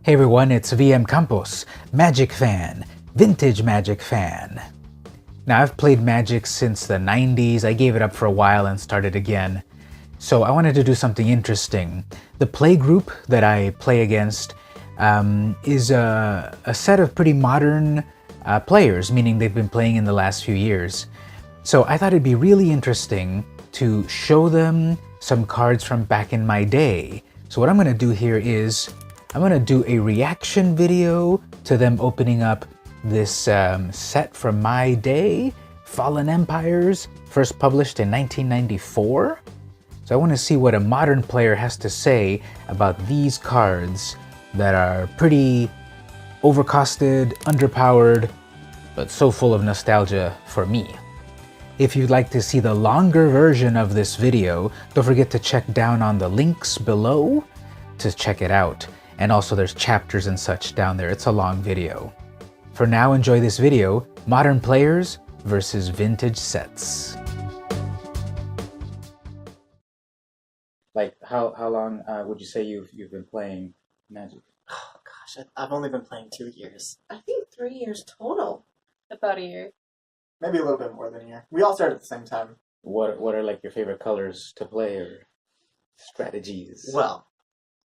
Hey everyone, it's VM Campos, Magic fan, vintage Magic fan. Now I've played Magic since the 90s, I gave it up for a while and started again. So I wanted to do something interesting. The play group that I play against is a set of pretty modern players, meaning they've been playing in the last few years. So I thought it'd be really interesting to show them some cards from back in my day. So what I'm gonna do here is I'm gonna do a reaction video to them opening up this set from my day, Fallen Empires, first published in 1994. So I wanna see what a modern player has to say about these cards that are pretty overcosted, underpowered, but so full of nostalgia for me. If you'd like to see the longer version of this video, don't forget to check down on the links below to check it out. And also there's chapters and such down there. It's a long video. For now, enjoy this video, Modern Players versus Vintage Sets. Like, how long would you say you've been playing Magic? Oh gosh, I've only been playing 2 years. I think 3 years total. About a year. Maybe a little bit more than a year. We all started at the same time. What are like your favorite colors to play or strategies? Well,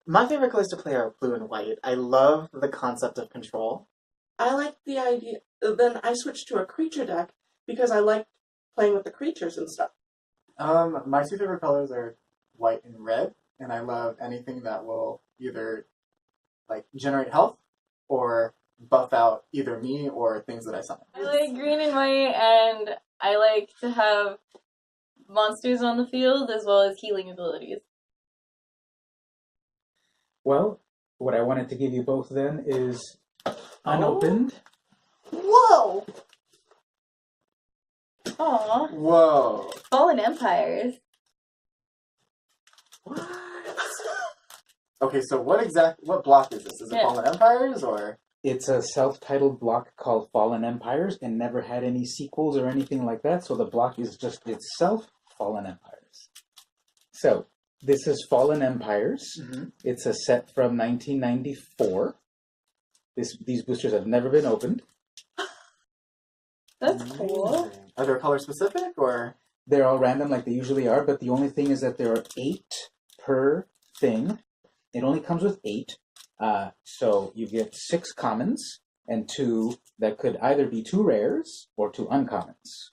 my favorite colors to play are blue and white. I love the concept of control. I like the idea. Then I switched to a creature deck because I like playing with the creatures and stuff. My two favorite colors are white and red, and I love anything that will either like generate health or buff out either me or things that I summon. I like green and white, and I like to have monsters on the field as well as healing abilities. Well, what I wanted to give you both then is unopened. Whoa! Aw. Whoa! Fallen Empires. What? Okay, so what block is this? Is it Yeah. Fallen Empires or? It's a self-titled block called Fallen Empires and never had any sequels or anything like that, so the block is just itself Fallen Empires. So, this is Fallen Empires. Mm-hmm. It's a set from 1994. These boosters have never been opened. That's cool. Are there color specific or? They're all random like they usually are, but the only thing is that there are 8 per thing. It only comes with 8. So you get 6 commons and 2 that could either be 2 rares or 2 uncommons.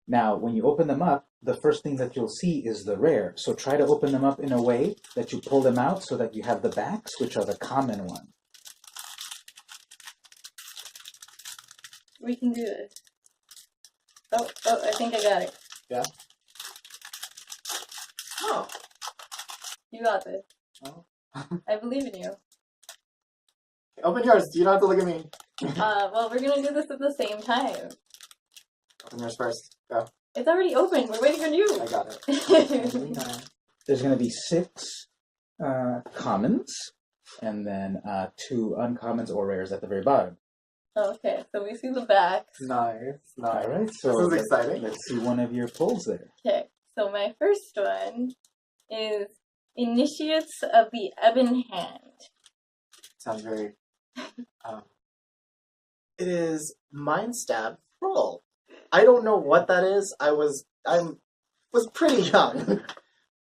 Now, when you open them up, the first thing that you'll see is the rare. So try to open them up in a way that you pull them out so that you have the backs, which are the common one. We can do this. Oh, I think I got it. Yeah. Oh. You got this. Oh. I believe in you. Open yours. You don't have to look at me. Well, we're gonna do this at the same time. Open yours first. Go. It's already open. We're waiting on you. I got it. There's going to be 6 commons and then 2 uncommons or rares at the very bottom. Okay, so we see the backs. Nice. All right, so This is exciting. Let's see one of your pulls there. Okay, so my first one is Initiates of the Ebon Hand. Sounds very. It is Mind Stab Roll. I don't know what that is. I was pretty young.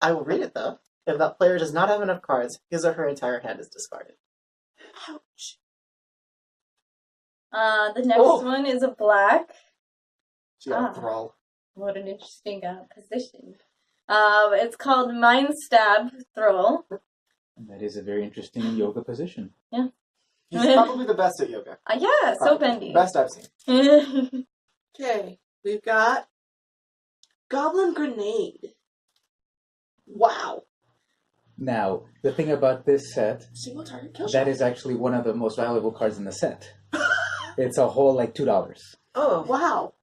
I will read it though. If that player does not have enough cards, his or her entire hand is discarded. Ouch. The next one is a black. She got a thrall. What an interesting position. It's called Mind Stab Thrall. And that is a very interesting yoga position. Yeah. He's probably the best at yoga. Yeah, so Probably. bendy. Best I've seen. Okay, we've got Goblin Grenade. Wow. Now, the thing about this set, Single target kill that shot. is actually one of the most valuable cards in the set. It's a whole like $2. Oh, wow.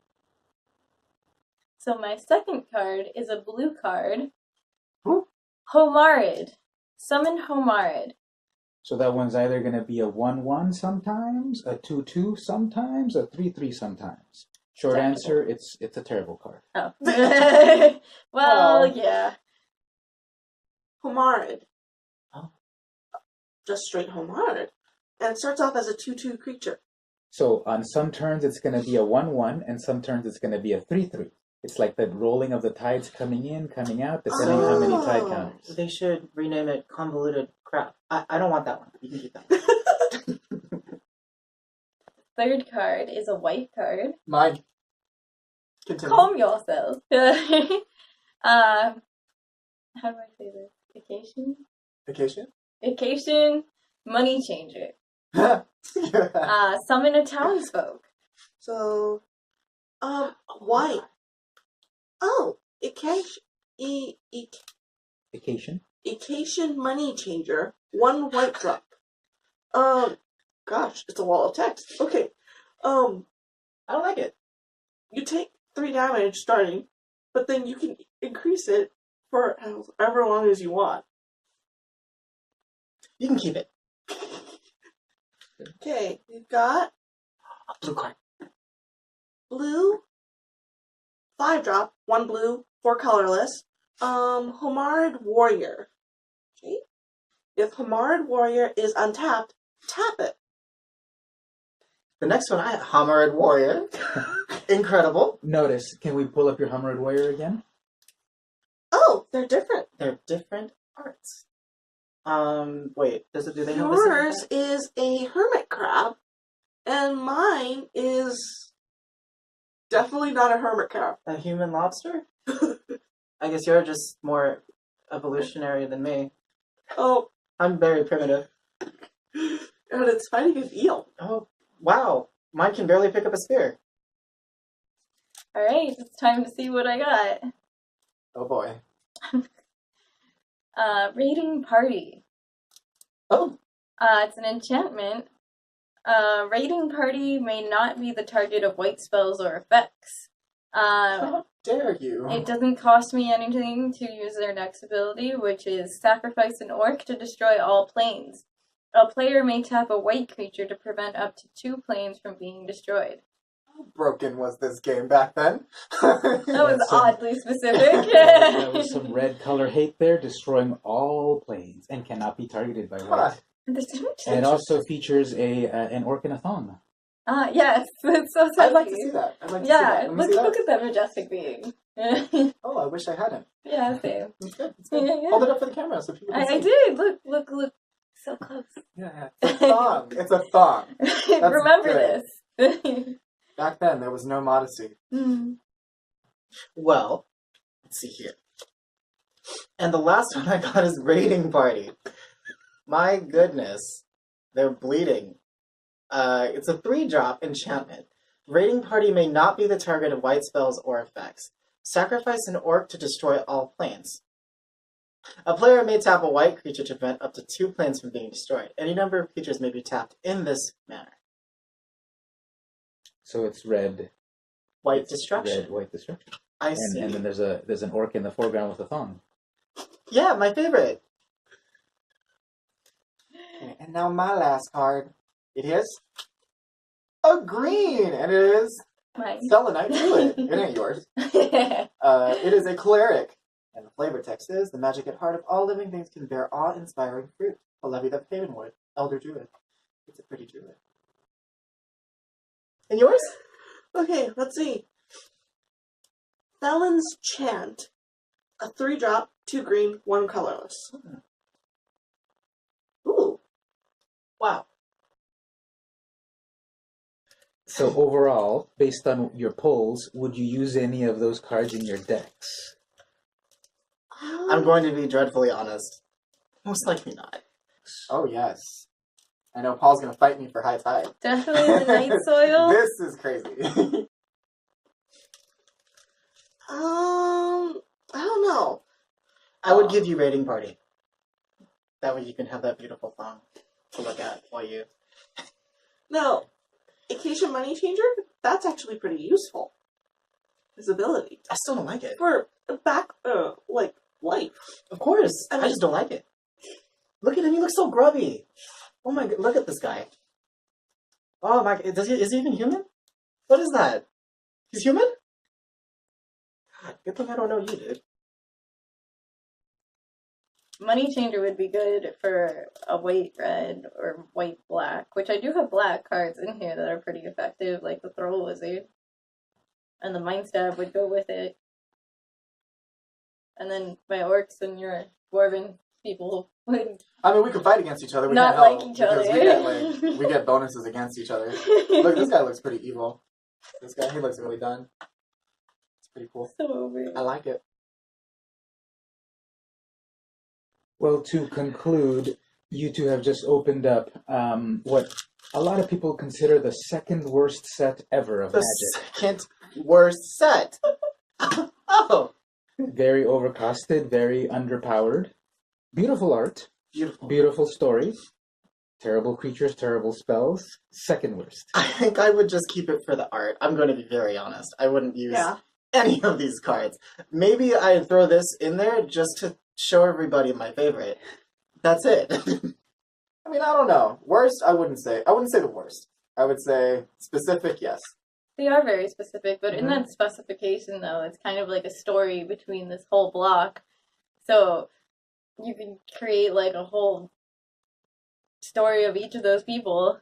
So my second card is a blue card. Who? Homarid. Summon Homarid. So that one's either going to be a 1/1 sometimes, a 2/2 sometimes, a 3/3 sometimes. Short Technical. answer, it's a terrible card. Oh. Well, Oh. yeah. Homarid. Oh. Just straight Homarid. and it starts off as a 2/2 creature. So on some turns it's going to be a 1/1, and some turns it's going to be a 3/3. It's like the rolling of the tides coming in, coming out, depending on how many tide Oh. counters. They should rename it convoluted crap. I don't want that one. You can keep that one. Third card is a white card. Mine. Continue. Calm yourself. How do I say this? Vacation? Vacation? Vacation, money changer. Summon a townsfolk. So, white. Oh, Vacation. Vacation money changer. 1 white drop. Gosh, it's a wall of text. Okay. I don't like it. You take 3 damage starting, but then you can increase it for however long as you want. You can keep it. Okay, we've got Blue card. blue, 5 drop, 1 blue, 4 colorless. Homard Warrior. Okay. If Homard Warrior is untapped, tap it. The next one, I Hammered Warrior. Incredible. Notice, can we pull up your Hammered Warrior again? Oh, they're different. They're different arts. Wait, do they have Yours is a hermit crab, and mine is definitely not a hermit crab. a human lobster? I guess you're just more evolutionary than me. Oh, I'm very primitive. and it's fighting an eel. Oh, wow. Mine can barely pick up a spear. Alright, it's time to see what I got. Oh boy. Raiding Party. Oh, It's an enchantment. Raiding Party may not be the target of white spells or effects. how dare you? It doesn't cost me anything to use their next ability, which is sacrifice an orc to destroy all planes. A player may tap a white creature to prevent up to 2 planes from being destroyed. How broken was this game back then? That was That's oddly specific. There was some red color hate there, destroying all planes and cannot be targeted by white. Huh. And it also features an orc in a thong. Yes, it's so sexy. I'd like to see that. I'd like to see Yeah, that. Let me see that. look at that majestic being. Oh, I wish I hadn't. Yeah, same. It's good. It's good. Yeah. Hold it up for the camera so people can see. I did. Look. So close. Yeah. It's a thong. It's a thong. Remember good. this. Back then, there was no modesty. Mm. Well, let's see here. And the last one I got is Raiding Party. My goodness. They're bleeding. It's a 3-drop enchantment. Raiding Party may not be the target of white spells or effects. Sacrifice an orc to destroy all planes. A player may tap a white creature to prevent up to 2 planes from being destroyed. Any number of creatures may be tapped in this manner. So it's red. White destruction. Red, white destruction. I see. And then there's an orc in the foreground with a thong. Yeah, my favorite. Okay, and now my last card. It is a green, and it is Mine. Selenite Druid. It ain't yours. It is a cleric, and the flavor text is: the magic at heart of all living things can bear awe-inspiring fruit. A levy that Havenwood, Elder Druid. It's a pretty druid. And yours? Okay, let's see. Felon's Chant. A 3-drop, 2 green, 1 colorless. Ooh. Wow. So overall, based on your polls, would you use any of those cards in your decks? I'm going to be dreadfully honest. Most likely not. Oh, yes. I know Paul's going to fight me for high tide. Definitely the night soil. This is crazy. I don't know. I would give you Raiding Party. That way you can have that beautiful thong to look at while you... No. Occasion Money Changer? That's actually pretty useful. His ability. I still don't like it. For life. Of course. I I mean- just don't like it. Look at him. He looks so grubby. Oh my god. Look at this guy. Oh my... Is he even human? What is that? He's human? God, good thing I don't know you, dude. Money changer would be good for a white red or white black, which which I do have black cards in here that are pretty effective, like the Throw Wizard. And the Mind Stab would go with it. And then my orcs and your dwarven people would I mean, we could fight against each other. We not can't help like each because other. we get bonuses against each other. Look, this guy looks pretty evil. This guy, he looks really done. It's pretty cool. So over. I like it. Well, to conclude, you two have just opened up what a lot of people consider the second worst set ever of The Magic. second worst set. Oh, Very overcosted, very underpowered. Beautiful art, beautiful. beautiful stories. Terrible creatures, terrible spells. Second worst. I think I would just keep it for the art. I'm going to be very honest. I wouldn't use any of these cards. Maybe I'd throw this in there just to show everybody my favorite. That's it. I mean, I don't know. Worst, I wouldn't say the worst. I would say specific, yes. They are very specific, but in that specification, though, it's kind of like a story between this whole block. So you can create like a whole story of each of those people.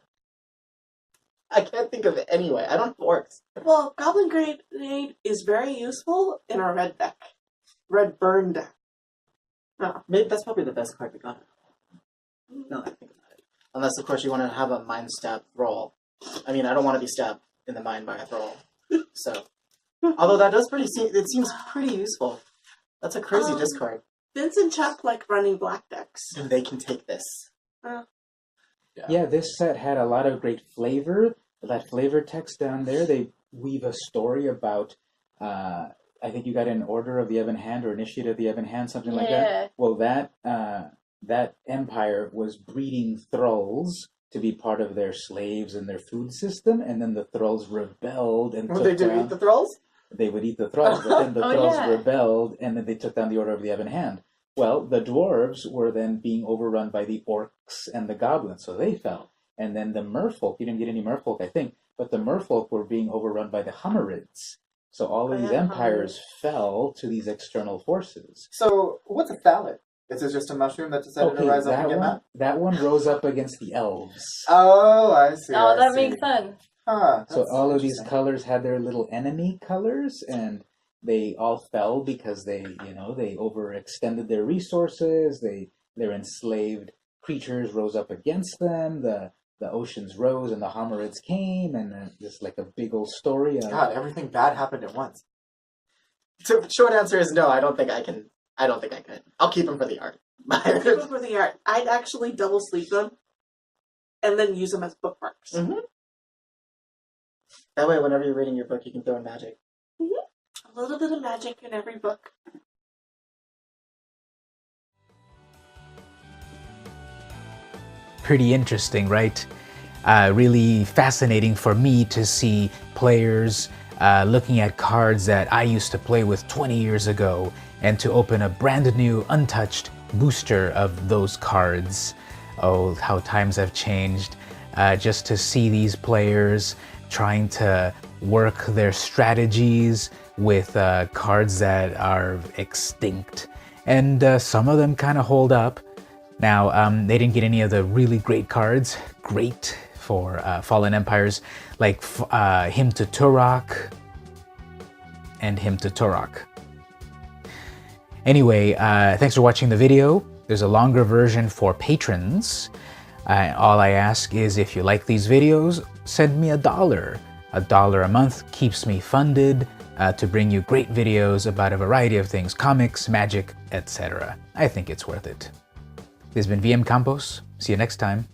I can't think of it anyway. I don't have orcs. Well, Goblin Grenade is very useful in our red deck. Red burn deck. Maybe that's probably the best card we got. No, I think about it. Unless, of course, you want to have a mind stab roll. I mean, I don't want to be stabbed in the mind by a thrall. So, although that does it seems pretty useful. That's a crazy discard. Vince and Chuck like running black decks. And they can take this. Yeah, this set had a lot of great flavor. That flavor text down there, they weave a story about, I think you got an Order of the Ebon Hand or Initiate of the Ebon Hand, something like that. Well, that empire was breeding thralls to be part of their slaves and their food system, and then the thralls rebelled and Would they do eat the thralls? They would eat the thralls, but then the thralls rebelled, and then they took down the Order of the Ebon Hand. Well, the dwarves were then being overrun by the orcs and the goblins, so they fell. And then the merfolk, you didn't get any merfolk, I think, but the merfolk were being overrun by the Hummerids. So all of these empires fell to these external forces. So, what's a phallic? Is it just a mushroom that decided to rise up and get mad? That one rose up against the elves. Oh, I see. Oh, that makes sense. Huh, so all of these colors had their little enemy colors, and they all fell because they overextended their resources. Their enslaved creatures rose up against them. The oceans rose, and the Hommerids came, and just like a big old story. God, everything bad happened at once. So, short answer is no. I don't think I can. I'll keep them for the art. Keep them for the art. I'd actually double sleeve them, and then use them as bookmarks. That way, whenever you're reading your book, you can throw in magic. A little bit of magic in every book. Pretty interesting, right? Really fascinating for me to see players looking at cards that I used to play with 20 years ago and to open a brand new, untouched booster of those cards. Oh, how times have changed. Just to see these players trying to work their strategies with cards that are extinct. And some of them kind of hold up. Now, they didn't get any of the really great cards. Great for Fallen Empires, like Hymn to Turok and Hymn to Turok. Anyway, thanks for watching the video. There's a longer version for patrons. All I ask is if you like these videos, send me $1. $1 a month keeps me funded to bring you great videos about a variety of things, comics, magic, etc. I think it's worth it. This has been VM Campos. See you next time.